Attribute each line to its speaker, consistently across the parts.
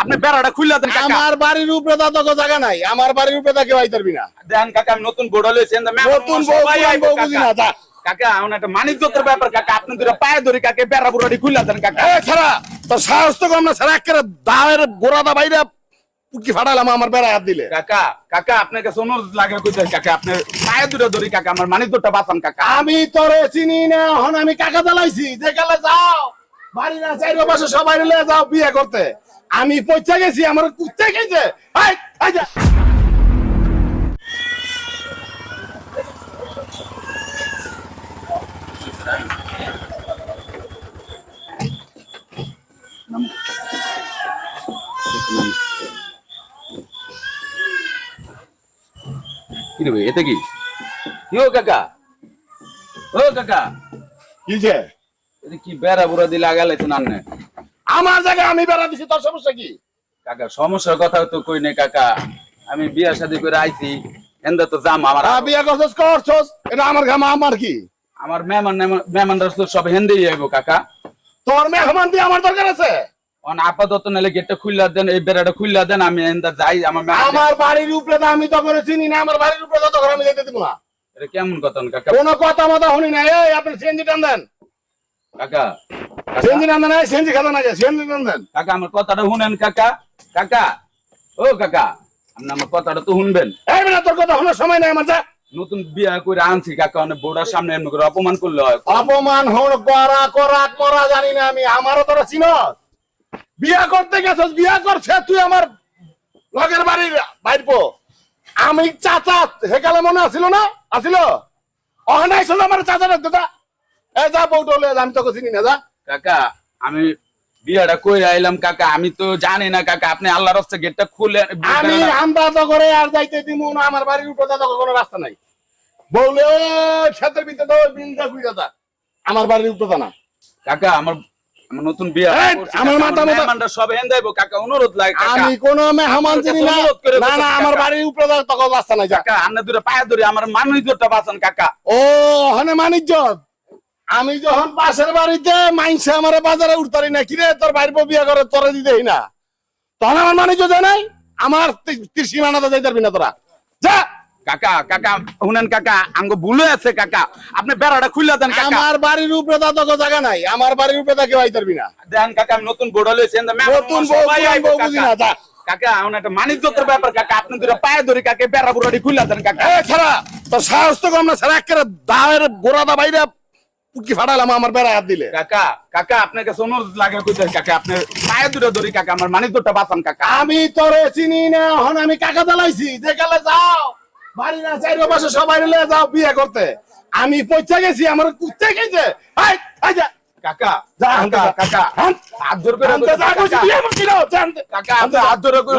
Speaker 1: আপনি বেড়াটা খুললা দেন কাকা।
Speaker 2: আমার বাড়ির উপরে তো জায়গা নাই, আমার বাড়ির উপরে কেউ আইতে পারবি না।
Speaker 1: দেন কাকা, আমি নতুন বড় লইছেন,
Speaker 2: নতুন বউ বুঝি না, যা
Speaker 1: কাকা। আমার একটা মানিজ্যতের ব্যাপার কাকা, আপনি দুটো পায়ে ধরি কাকে বেড়া বুড়াটি খুললা দেন কাকা।
Speaker 2: ছাড়া তোর সাহস তো কম না, ছাড়া একেবারে দায়ের গোড়াটা বাইরে পুটকি ফাটালাম আমার বেড়া হাত দিলে।
Speaker 1: কাকা কাকা আপনার কাছে অনুরোধ লাগে কইতেছি কাকা, আপনি পায়ে দুটো ধরি কাকা, আমার মানিজ্যটা বাঁচান কাকা।
Speaker 2: আমি তোরে চিনি না, এখন আমি কাকা জ্বালাইছি যে গেলে যাও বাড়ি না চাইরো পাশে সবাই নিয়ে যাও বিয়ে করতে। আমি পয়সা গেছি, আমার কুচ্চা গেছে।
Speaker 1: কি রে ভাই, এতে কি ও কাকা, ও কাকা,
Speaker 2: কিছে
Speaker 1: এটা কি বেড়া বুড়া দিয়ে লাগাইছেন আপনি?
Speaker 2: আমার জায়গায় আমি বেড়া দিছি, তোর সমস্যা কি?
Speaker 1: কাকা সমস্যার কথা তো কই নাই কাকা, আমি বিয়া শাদী করে আইছি, এন্দা তো জাম আমার।
Speaker 2: বিয়ে করছস করছস, এটা আমার ঘামা, আমার কি?
Speaker 1: আমার মেহমানরা তো সব হেন্দেই আইব কাকা।
Speaker 2: তোর মেহমান দিয়ে আমার দরকার আছে?
Speaker 1: আপাতত নাহলে গেটটা খুললা দেন, এই বেড়াটা খুললা দেন, আমি এন্দা যাই।
Speaker 2: আমার বাড়ির উপরে তো আমি তো করে চিনি না, আমার বাড়ির উপরে তো আমি যেতে দিব না।
Speaker 1: এটা কেমন কথা কাকা?
Speaker 2: কোনো কথা মতো শুনি না। এই আপনি সিএনজি টান দেন
Speaker 1: কাকা,
Speaker 2: সিএনজি টান দেন, সিএনজি খাতা না, সিএনজি টান দেন
Speaker 1: কাকা। আমার কথাটা শুনেন কাকা, কাকা, ও কাকা, আপনি আমার কথাটা তো শুনবেন।
Speaker 2: এই না, তোর কথা শোনার সময় নাই আমার। যা,
Speaker 1: নতুন বিয়া করে আনছি কাকা, অনেক বোর্ডার সামনে এমনি করে অপমান করলে হয়?
Speaker 2: অপমান হোক করা করাক মরা জানি না আমি, আমারও তোরা চিনস। বিয়া করতে গেছস, বিয়া করছে তুই আমার লগের বাড়ির বাইরপো। আমি চাচা হেকালে মনে আসিল না, আসিল অহনাইছ আমার চাচা রাখতে। যা, এই যা বউটা হলে, আমি তোকে চিনি না। যা
Speaker 1: কাকা, আমি বিয়াটা কই আইলাম কাকা, আমি তো জানি না কাকা, আপনি আল্লাহর রাস্তা গেটটা খুলে।
Speaker 2: আমি আমরা তো করে আর যাইতে দিব না, আমার বাড়ির উপরে তো কোনো রাস্তা নাই। বউলে ক্ষেতের ভিতরে তো বিলটা ঘুরে যা, আমার বাড়ির উপরে না
Speaker 1: কাকা। আমার নতুন বিয়া,
Speaker 2: আমার মাথা
Speaker 1: মেহমানরা সব হেন্দাইবো কাকা, অনুরোধ লাগে কাকা।
Speaker 2: আমি কোনো মেহমান চিনি না। না না, আমার বাড়ির উপরে তো কোনো রাস্তা নাই।
Speaker 1: কাকা আপনি দুটো পায়ে ধরে আমার মানিজ্যটা বাঁচান কাকা।
Speaker 2: ও হনে মানিজ্যত, আমি যখন পাশের বাড়িতে মাইনছে আমার বাজারে উঠতারি না, কিরে তোর বাইর বিয়া করে তোরে দিতেই না, তখন আমার মানিজ্য যায় নাই। আমার সীমানাতে যাইতে পারবি না তোরা। যা
Speaker 1: কাকা, কাকা শুনেন কাকা, আঙ্গ ভুলে আছে কাকা, আপনি বেড়াটা খুললা দেন কাকা।
Speaker 2: আমার বাড়ির উপরে তো জায়গা নাই, আমার বাড়ির উপরে কেউ আইতে পারবি না।
Speaker 1: দেন কাকা, আমি নতুন বড় লইছেন,
Speaker 2: নতুন বউ বুঝি না। যা
Speaker 1: কাকা, আমার একটা মানিজ্যতের ব্যাপার কাকা, আপনি দুটো পায়ে ধরি কাকে বেড়া বুড়াটি খুললা দেন কাকা।
Speaker 2: ছাড়া তোর সাহস তো কম না, ছাড়া একেবারে দায়ের গোড়াটা বাইরে পুটকি ফাটালাম আমার বেড়া হাত দিলে।
Speaker 1: কাকা কাকা, আপনার কাছে অনুরোধ লাগে কইতেছি কাকা, আপনি পায়ে দুটো ধরি কাকা, আমার মানিজ্যটা বাঁচান কাকা।
Speaker 2: আমি তোরে চিনি না, এখন আমি কাকা জ্বালাইছি যে গেলে যাও বাড়ি না চাইরো পাশে সবাই নিয়ে যাও বিয়ে করতে। আমি পয়সা গেছি, আমার কুচ্চা গেছে।
Speaker 1: কাকা
Speaker 2: যা
Speaker 1: কাকা, কাকা হাত জোর করে কাকা, আপনি হাত জোর করে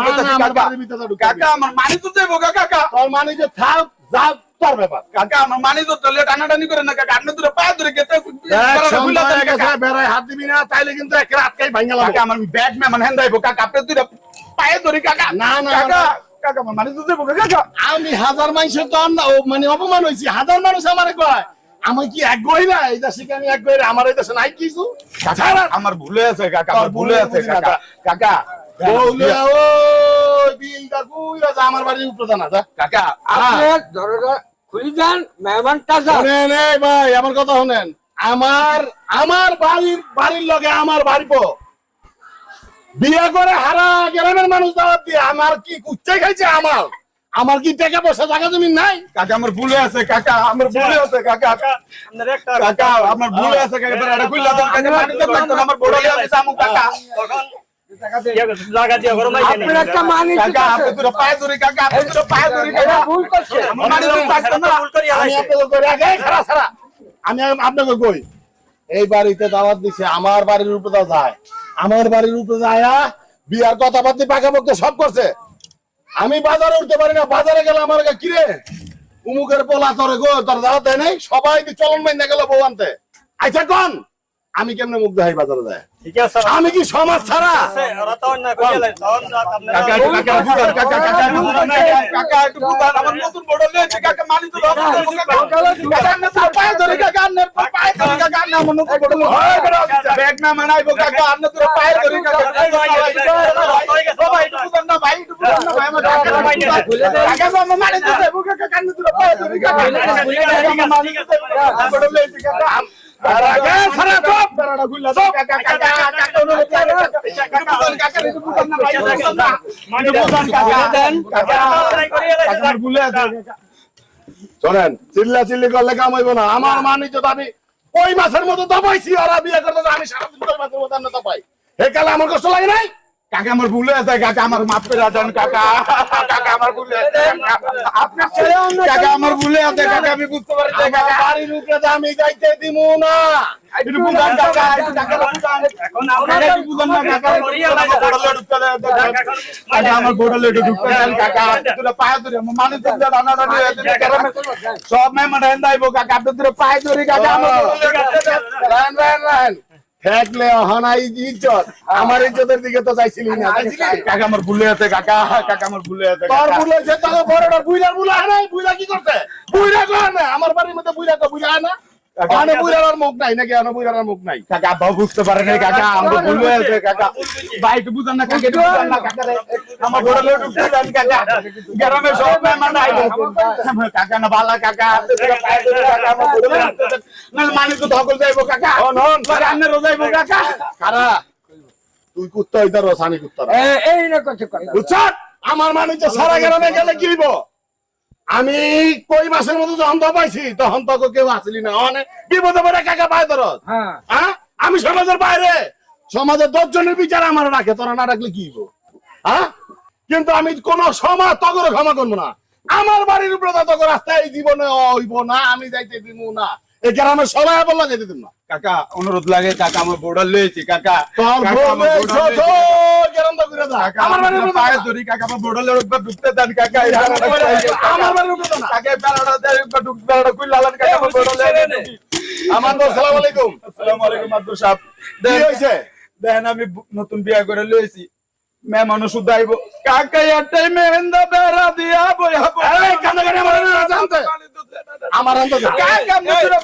Speaker 1: কাকা, আমার মানিজ্য দেবো কাকা।
Speaker 2: তোর মানে যে থাক যা, তোর ব্যাপার।
Speaker 1: কাকা আমার মানিজ্য চলে টানাটানি করে না কাকা, আপনি দুটো পায়ে ধরে গেতে
Speaker 2: বেড়ায় হাত দিবি না, তাইলে কিন্তু এক রাতকাই ভাঙালাম।
Speaker 1: কাকা আমার ব্যাট মেহমান হেন্দাইবো কাকা, আপনি দুটো পায়ে ধরি কাকা।
Speaker 2: না না
Speaker 1: কাকা, কাকা আমার মানিজ্য দেবো কাকা।
Speaker 2: আমি হাজার মানুষের তো মানে অপমান হয়েছি, হাজার মানুষ আমারে কয় আমি কি এক গই না, এই দেশে আমি এক গই, আমার এই দেশে নাই কিছু।
Speaker 1: আমার ভুলে আছে কাকা, আমার ভুলে আছে কাকা। কাকা
Speaker 2: বউলে ও বিলটা কইরা যা, আমার বাড়ির উপরে না। যা
Speaker 1: কাকা,
Speaker 3: আপনি দরজা খুলে যান, মেহমানটা যান।
Speaker 2: শুনেন এই ভাই, আমার কথা শুনেন। আমার বাড়ির লগে আমার বাড়িপো বিয়ে করে হারা গ্রামের মানুষ দাওয়াত দিয়ে আমার কি কুচ্চাই খাইছে? আমার কি টাকা পয়সা জায়গা জমি নাই?
Speaker 1: কাকা আমার ভুলে আছে কাকা, আমার ভুলে আছে কাকা। কাকা আমার ভুলে আছে কাকা, এটা কইলা দেন কাকা, মানিজ্য লাগতো না, আমার বড় হয়ে আমি যামু কাকা।
Speaker 3: আপনার একটা মানিজ্য
Speaker 1: কাকা, আপনি দুটো পায়ে ধরি কাকা, আপনি দুটো পায়ে ধরি কাকা।
Speaker 3: ভুল করছে।
Speaker 1: আমার মানিজ্য লাগতো না।
Speaker 2: আমি আপনাকে কই আগে খারাপ ছাড়া, আমি আপনাকে কই এই বাড়িতে দাওয়াত দিছে, আমার বাড়ির উপরে যায়, আমার বাড়ির উপরে যায় বিয়ার কথাবার্তা পাকাপোক্ত সব করছে। আমি বাজারে উঠতে পারি না, বাজারে গেলে আমার কিরে উমুকের পোলা তোর গো তোর দাওয়াত দেয় নাই, সবাই চলন মাইনা গেল বউ আনতে। আচ্ছা কোন আমি কেমনে মুখ দেখাই বাজারে যায়? আমি কি সমাজ ছাড়া?
Speaker 1: কাকা
Speaker 2: শোনেন, চিল্লা চিল্লি করলে কাম হইব না। আমার মানিজ্য আমি কই মাছের মতো দবাইছি, ওরা বিয়ে করতে আমি সারাদিন কই মাছের মতো না দবাই। হে কালে আমার কষ্ট লাগে নাই?
Speaker 1: কাকা আমার ভুলে আছে, কাকা আমার মাফ করে দেন কাকা, কাকা আমার ভুলে আছে, আপনার কাকা আমার ভুলে আছে কাকা, আমি বুঝতে পারি
Speaker 2: কাকা বাড়ির উপরে আমি যাইতে দিমু না।
Speaker 1: একটু বুঝান কাকা, একটু কাকা বুঝান, এখন আপনারা একটু বুঝান না কাকা, কাকা আমার বোর্ডে ঢুকতে দেন কাকা, তোরা পায়ে ধরে মানুষ তো দানা সব মেহমান হেন্দাইবো কাকা, আপনি তোরা পায়ে ধরে কাকা আমার
Speaker 2: রান রান রান ঠেকলে হনাই ইজ্জত, আমার ইজ্জতের দিকে তো চাইছিলি না।
Speaker 1: কাকা আমার ভুলে আছে কাকা, কাকা আমার ভুলে আছে
Speaker 2: তোর ভুল হয়েছে, তোর বড়টা বুইলার ভুল হয় নাই। বুইলা কি করছে? বুইলা কয় না আমার বাড়ির মধ্যে বুইলা তো বুইলা হয় না। ওখানে বুইলার মুখ নাই নাকি? ওখানে বুইলার মুখ নাই।
Speaker 1: কাকা আব্বা বুঝতে পারে নাই কাকা, আমরা ভুল হয়েছে কাকা, ভাই একটু বুঝান না কাকা, একটু বুঝান না কাকা রে, আমার বোর্ডে ঢুকতে দেন কাকা, গ্রামে সব মেহমান আইবো কাকা, না বালা কাকা, আপনারা পায়ে ধরে কাকা আমার বোর্ডে ঢুকতে দেন, না মানে তো ধকল যাইবো কাকা,
Speaker 2: নন
Speaker 1: রান্না রোজাইবো কাকা।
Speaker 2: কারা তুই কুত্তা হইতার সানি কুত্তা
Speaker 3: এই না কত কথা
Speaker 2: বুঝছ? আমার মানুষ সারা গ্রামে গেলে কি হইব? আমি কই মাসের মতো যখন দবাইছি তখন তো কেউ আসলি না। অনেক বিপদে পড়ে কাকা পায় ধরত।
Speaker 3: হ্যাঁ
Speaker 2: হ্যাঁ, আমি সমাজের বাইরে, সমাজের 10 জনের বিচার আমার রাখে, তোরা না রাখলে কি হইব? হ্যাঁ, কিন্তু আমি কোন সমাজ তগরে ক্ষমা করবো না। আমার বাড়ির উপরে তত রাস্তায় এই জীবনে হইব না, আমি যাইতে দিব না। এই গ্রামে সবাই বললা যেতে দিব না।
Speaker 1: কাকা অনুরোধ লাগে কাকা, আমার বোর্ডে লইছি কাকা,
Speaker 2: তোর
Speaker 1: কাকা,
Speaker 2: বউ
Speaker 1: আমার
Speaker 2: লইছো
Speaker 1: বোর্ডে
Speaker 2: তো, গ্রাম তো ঘুরে যা।
Speaker 1: কাকা,
Speaker 2: আমার বাড়ির
Speaker 1: আমার
Speaker 2: উপরে
Speaker 1: পায়ে
Speaker 2: যা।
Speaker 1: ধরি কাকা, আমার বোর্ডে ঢুকতে দেন কাকা,
Speaker 2: আমার বাড়ির উপরে যা না।
Speaker 1: কাকা বেড়াটা দেয় ঢুকতে বেড়াটা কই লালান কাকা, আমার বোর্ডে
Speaker 2: আমার তো আসসালামু আলাইকুম।
Speaker 1: আসসালামু আলাইকুম আব্দুল সাহেব।
Speaker 2: কি হইছে?
Speaker 1: দেখেন আমি নতুন বিয়া করে লইছি, মেহমান শুধু আইবো কাকা, এটাই মেহেন্দা বেড়া দিয়া বইয়া
Speaker 2: এই কান্দা কান্দা আমার না জানতে। আমার আন্দা যা।
Speaker 1: কাকা মুজরা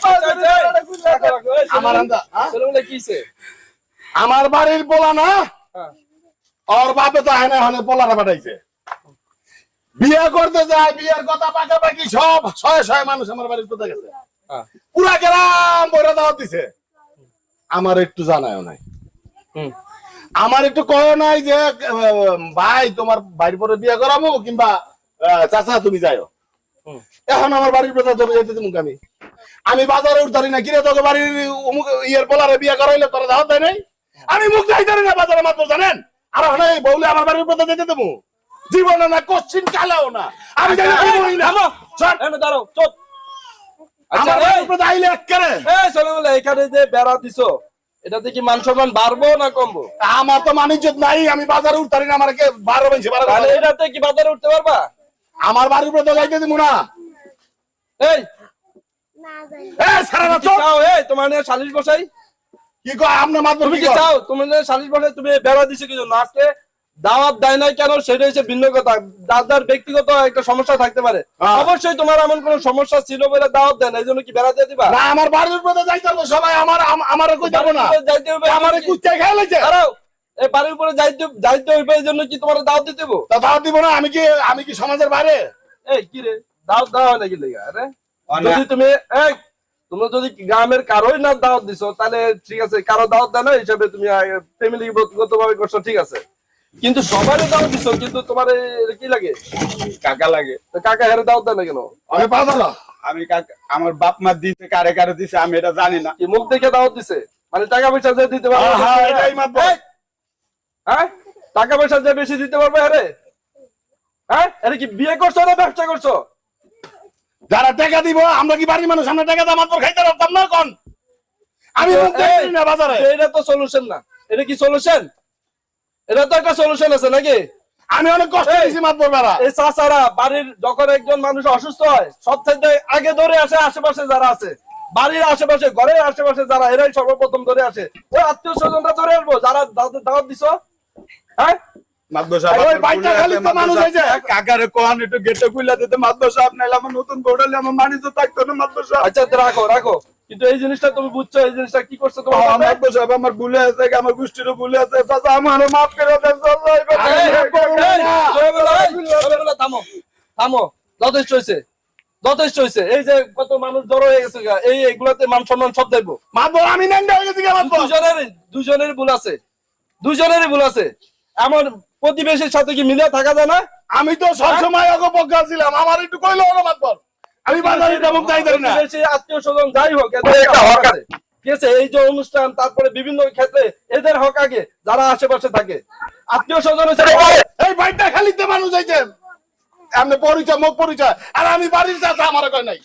Speaker 2: আমার আন্দা। হ্যাঁ?
Speaker 3: ছেলেগুলো কিছে
Speaker 2: আমার বাড়ির পোলা না,
Speaker 3: হ্যাঁ
Speaker 2: ওর বাপে তো হেনে হেনে পোলারা পাঠাইছে। বিয়ে করতে যায়, বিয়ের কথা পাকাপাকি সব শয়ে শয়ে মানুষ আমার বাড়ির কোথায় গেছে।
Speaker 3: হ্যাঁ
Speaker 2: পুরা গ্রাম বইরা দাওয়াত দিছে। আমার একটু জানায়ও নাই।
Speaker 3: হুম
Speaker 2: আমার একটু কয় নাই যে ভাই তোমার বাড়ির পরে বিয়ে করাবো, কিংবা চাচা তুমি যাও।
Speaker 3: হুম
Speaker 2: এখন আমার বাড়ির পরে চলে যেতে মুখ আমি বাজারে উঠতারি না, কিরে তোকে বাড়ির অমুক ইয়ের পোলারে বিয়ে করাইলে তোরা দাওয়াত দেয় নাই। আমি মুখ যাইতারি না বাজারে মাত্র, জানেন? আর এখন এই বউলে আমার বাড়ির পরে যেতে দেবো জীবনে না, কোশ্চিন কালেও না। আমি জানি দিবই না। চল,
Speaker 3: এনে দাঁড়াও চুপ আচ্ছা
Speaker 2: আমার বাড়ির উপরে আইলে এক্কেরে।
Speaker 3: এই ছেলেগুলো এখানে যে বেড়া দিছো এটাতে কি মান সম্মান বাড়বো না কমবো?
Speaker 2: আমার তো মানিজ্জত নাই, আমি বাজারে উঠতারি না, আমার কে 12 বেঞ্চে
Speaker 3: তাহলে এটাতে কি বাজারে উঠতে পারবা?
Speaker 2: আমার বাড়ির উপরে তো যাইতে দিব না।
Speaker 3: এই
Speaker 2: সারা
Speaker 3: কি চাও? এই তোমার নিয়ে সালিশ বসাই?
Speaker 2: কি কয় আপনার মাত্র
Speaker 3: তুমি কি চাও? তুমি নিয়ে সালিশ বসাই? তুমি বেড়া দিছো কি জন্য? আজকে দাওয়াত দেয় নাই কেন সেটা হচ্ছে ভিন্ন কথা। দাদার ব্যক্তিগত একটা সমস্যা থাকতে পারে,
Speaker 2: হ্যাঁ।
Speaker 3: অবশ্যই তোমার এমন কোন সমস্যা ছিল বলে দাওয়াত দেন, এই জন্য কি বেড়া দিয়ে দিবা?
Speaker 2: না, আমার বাড়ির উপরে যাইতে হবে সবাই, আমার কই যাব না।
Speaker 3: যাইতে হবে
Speaker 2: আমার কুচ্চাই খেয়ে লাইছে।
Speaker 3: দাঁড়াও, এই বাড়ির উপরে যাইতে হইবে, এই জন্য কি তোমার দাওয়াত দিতে হইব?
Speaker 2: তা দাওয়াত দিব না? আমি কি সমাজের বাইরে?
Speaker 3: এই কি রে, দাওয়াত দেওয়া হয় নাকি লেগে? আরে যদি তুমি তোমরা যদি গ্রামের কারোই না দাওয়াত দিছো তাহলে ঠিক আছে, কারো দাওয়াত দেয় না হিসাবে তুমি ফ্যামিলিগত ভাবে করছো, ঠিক আছে। কিন্তু সবারই দাওয়াত দিছো, কিন্তু তোমার কি লাগে?
Speaker 1: কাকা লাগে।
Speaker 3: তো কাকা হেরে দাওয়াত দেয় না কেন?
Speaker 2: আমি পাগল।
Speaker 1: আমি কাকা, আমার বাপ মা দিছে, কারে কারে দিছে আমি এটা জানি না।
Speaker 3: কি মুখ দেখে দাওয়াত দিছে? মানে টাকা পয়সা যে দিতে পারবে?
Speaker 2: হ্যাঁ, এটাই মাত্র।
Speaker 3: হ্যাঁ, টাকা পয়সা যে বেশি দিতে পারবে হেরে? হ্যাঁ, এটা কি বিয়ে করছো না ব্যবসা করছো?
Speaker 2: যারা টাকা দিব, আমরা কি বাড়ির মানুষ, আমরা টাকা দাম মাত্র খাইতে পারতাম না? কোন আমি মুখ দেখি না বাজারে।
Speaker 3: এটা তো সলিউশন না। এটা কি সলিউশন? এটা তো একটা সলিউশন আছে নাকি?
Speaker 2: আমি অনেক কষ্ট দিয়েছি মাত্র বেড়া।
Speaker 3: এই চাচারা বাড়ির যখন একজন মানুষ অসুস্থ হয় সবথেকে আগে ধরে আসে আশেপাশে যারা আছে, বাড়ির আশেপাশে, ঘরের আশেপাশে যারা, এরাই সর্বপ্রথম ধরে আসে। ওই আত্মীয় স্বজনরা ধরে আসবো যারা দাওয়াত দিছো। হ্যাঁ,
Speaker 1: মাদবর সাহেব,
Speaker 2: ওই বাইকটা খালি তো মানুষ হয়েছে।
Speaker 1: কাকারে কোন একটু গেটে খুলে দিতে মাদবর সাহেব, নাইলে আমার নতুন বোর্ডালে আমার মানি তো থাকতো না মাদবর সাহেব।
Speaker 3: আচ্ছা রাখো রাখো, কিন্তু এই জিনিসটা তুমি বুঝছো, এই জিনিসটা কি করছো তোমার সাথে?
Speaker 1: মাদবর সাহেব, আমার ভুলে আছে, আমার গোষ্ঠীরও ভুলে আছে, চাচা আমারও মাফ করে দেন।
Speaker 3: থামো, যথেষ্ট হয়েছে, যথেষ্ট হয়েছে। এই যে কত মানুষ জড়ো হয়ে গেছে গা, এইগুলাতে মান সম্মান সব দেখবো।
Speaker 2: মাতবর আমি ন্যাংটা হয়ে গেছি কে মাতবর?
Speaker 3: দুজনেরই ভুল আছে, দুজনেরই ভুল আছে। এমন প্রতিবেশীর সাথে কি মিলে থাকা যায় না?
Speaker 2: আমি তো সবসময় ওকে পক্ষে ছিলাম, আমার একটু কইলো না মাতবর। আমি বাজারে তেমন চাইতে না।
Speaker 3: প্রতিবেশী, আত্মীয় স্বজন যাই হোক, এদের একটা হক আছে, ঠিক আছে? এই যে অনুষ্ঠান, তারপরে বিভিন্ন ক্ষেত্রে এদের হক আগে, যারা আশেপাশে থাকে। আত্মীয় স্বজন
Speaker 2: এই বাড়িটা খালিতে মানুষ আইছে, এমনি পরিচয় মুখ পরিচয়, আর আমি বাড়ির চাচা, আমার কয় নাই।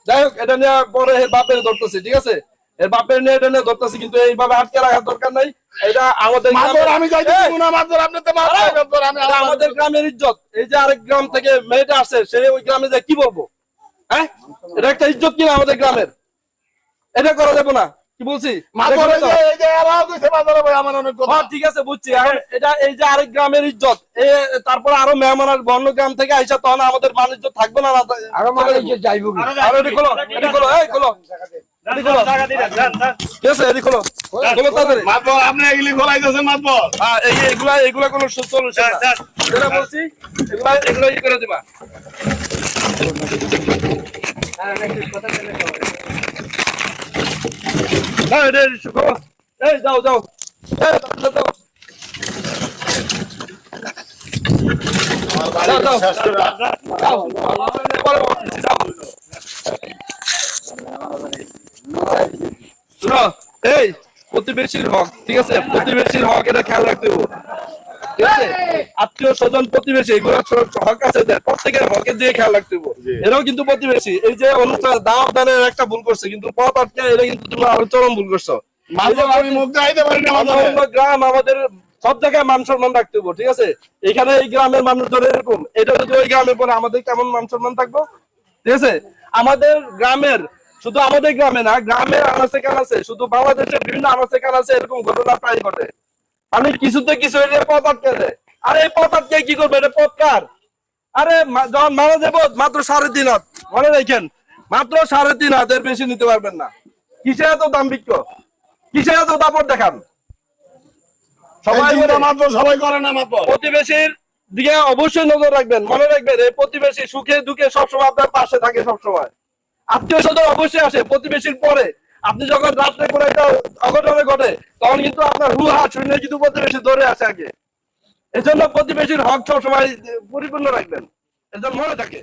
Speaker 3: যাই হোক, এটা নিয়ে পরে বাপের ধরতেছে, ঠিক আছে? এর বাপের নিয়ে এটা নিয়ে ধরতেছে, কিন্তু এইভাবে আটকে রাখার দরকার নাই। এটা আমাদের
Speaker 2: মাতবর আমি যাইতে দিব না মাতবর, আপনি তো মাতবর মাতবর, আমি
Speaker 3: এটা আমাদের গ্রামের ইজ্জত। এই যে আরেক গ্রাম থেকে মেয়েটা আসছে, সে ওই গ্রামে যায় কি বলবো? হ্যাঁ, এটা একটা ইজ্জত কিনা আমাদের গ্রামের? এটা করা যাবে না, কি বলছি?
Speaker 2: মাতবর এই যে এরাও কইছে বাজারে ভাই আমার অনেক কথা।
Speaker 3: হ্যাঁ, ঠিক আছে, বুঝছি। এখন এটা এই যে আরেক গ্রামের ইজ্জত, তারপর আরো মেহমান আসবে অন্য গ্রাম থেকে আইসা, তখন আমাদের মান ইজ্জত থাকবে না?
Speaker 4: আরো মানে ইজ্জত যাইবো কি?
Speaker 3: আর এটি খোলো, এটি খোলো, এই খোলো, এটি খোলো, ঠিক আছে, এটি খোলো, খোলো তাড়াতাড়ি।
Speaker 2: মাতবর আপনি এগুলি খোলাইতেছেন মাতবর।
Speaker 3: হ্যাঁ, এগুলা কোনো সলিউশন না। যেটা বলছি, এগুলা ই করে দিবা। হ্যাঁ, এটা খোলো। এই যাও, যাও, এই যাও, যাও।
Speaker 2: আমার বাড়ি
Speaker 3: দাও,
Speaker 2: শেষ করে
Speaker 3: যাও, পরে বলছি, যাও। শোনো, এই প্রতিবেশীর হক, ঠিক আছে? প্রতিবেশীর হক, এটা খেয়াল রাখতে হবে, ঠিক আছে? আত্মীয় স্বজন, প্রতিবেশী, এগুলো হক আছে, প্রত্যেকের হকের দিয়ে খেয়াল রাখতে হবে। এরাও কিন্তু প্রতিবেশী। এই যে অনুষ্ঠান দাওয়াত দানের একটা ভুল করছে, কিন্তু পথ আটকে, এটা কিন্তু তুমি আরো চরম ভুল করছো।
Speaker 2: মাতবর আমি মুখ দেখাইতে পারি না
Speaker 3: আমরা
Speaker 2: মাতবর।
Speaker 3: অন্য গ্রাম, আমাদের সব জায়গায় মান সম্মান রাখতে হবে, ঠিক আছে? এখানে এই গ্রামের মানুষ ধরে এরকম, এটা যদি ওই গ্রামে পড়ে, আমাদের কেমন মান সম্মান থাকবো, ঠিক আছে? আমাদের গ্রামের, শুধু আমাদের গ্রামে না, গ্রামের আনাচে কানাচে, শুধু বাংলাদেশের বিভিন্ন আনাচে কানাচে এরকম ঘটনা প্রায় ঘটে। আমি কিছুতে কিছু এটা পথ আটকে দেয়। আরে এই পথ আটকে কি করবে? এটা পথ কার? আরে যখন মারা যাবো মাত্র 3.5 হাত, মনে রাখেন, মাত্র 3.5 হাত, এর বেশি নিতে পারবেন না। কিসে এত দাম বিক্রি, কিসে এত দাপট দেখান? সবাই
Speaker 2: এই চিন্তা মাতবর সবাই করে না মাতবর।
Speaker 3: প্রতিবেশীর দিকে অবশ্যই নজর রাখবেন, মনে রাখবেন, এই প্রতিবেশী সুখে দুঃখে সবসময় আপনার পাশে থাকে, সবসময়। আত্মীয় স্বজন অবশ্যই আসে প্রতিবেশীর পরে। আপনি যখন রাত্রে করে একটা অঘটনে ঘটে, তখন কিন্তু আপনার হু হা শুনে কিন্তু প্রতিবেশী ধরে আসে আগে। এজন্য প্রতিবেশীর হক সবসময় পরিপূর্ণ রাখবেন, এজন্য মনে থাকে।